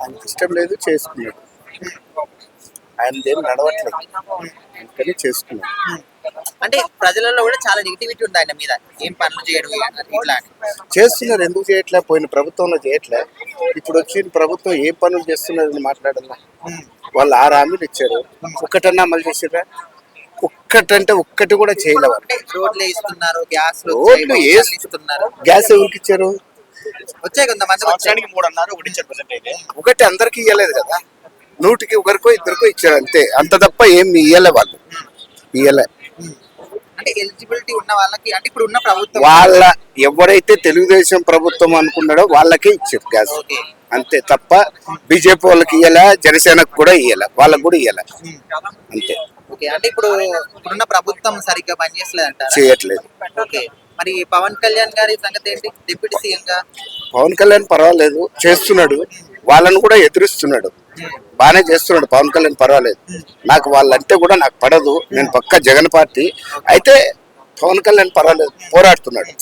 ఆయనకి ఇష్టం లేదు, చేసుకున్నాడు. ఆయనదేం నడవట్లేదు, అందుకని చేసుకున్నాడు. అంటే ప్రజలలో కూడా చాలా నెగిటివిటీ ఉంది ఆయన మీద, ఏం పనులు చేయడం ఇట్లా అని. చేస్తున్నారు, ఎందుకు చేయట్లే? పోయిన ప్రభుత్వంలో చేయట్లే, ఇప్పుడు వచ్చిన ప్రభుత్వం ఏ పనులు చేస్తున్నారని మాట్లాడాలా? వాళ్ళు 6 హామీలు ఇచ్చారు, ఒక్కటన్నా అమలు చేసిర్రా? ఒక్కటంటే ఒక్కటి కూడా చేయలేవు. అంటే రోడ్లు ఇస్తున్నారు, గ్యాస్ రోడ్లు ఇస్తున్నారు. గ్యాస్ ఎవరికి ఇచ్చారు? వచ్చాయి కొంతమంది, సంవత్సరానికి 3 అన్నారు, ఒకటి ఇచ్చారు ప్రెసెంట్ అయితే. ఒకటి అందరికి ఇవ్వలేదు కదా, 100కి ఒకరికో ఇద్దరికో ఇచ్చారు అంతే, అంత తప్ప ఏం ఇయ్యలే వాళ్ళు, ఇయ్యలే. అంటే ఎలిజిబిలిటీ ఉన్న వాళ్ళకి, అంటే ఇప్పుడు ఉన్న ప్రభుత్వం వాళ్ళ ఎవరైతే తెలుగుదేశం ప్రభుత్వం అనుకున్నాడో వాళ్ళకే ఇచ్చారు గ్యాస్, ఓకే. అంతే తప్ప బీజేపీ వాళ్ళకి ఇయ్యలే, జనసేనకు కూడా ఇయ్యలే, వాళ్ళకు కూడా ఇయ్యలే, అంతే. ఓకే, అంటే ఇప్పుడున్న ప్రభుత్వం సరిగ్గా పనిచేస్తలేదంట. చేయట్లేదు. ఓకే, మరి పవన్ కళ్యాణ్ గారి సంగతి ఏంటి? డిప్యూటీ సీఎం గా పవన్ కళ్యాణ్ పర్వాలేదు, చేస్తున్నాడు, వాళ్ళను కూడా ఎదురిస్తున్నాడు, బాగానే చేస్తున్నాడు పవన్ కళ్యాణ్, పర్వాలేదు. నాకు వాళ్ళంటే కూడా నాకు పడదు, నేను పక్క జగన్ పార్టీ, అయితే పవన్ కళ్యాణ్ పర్వాలేదు, పోరాడుతున్నాడు.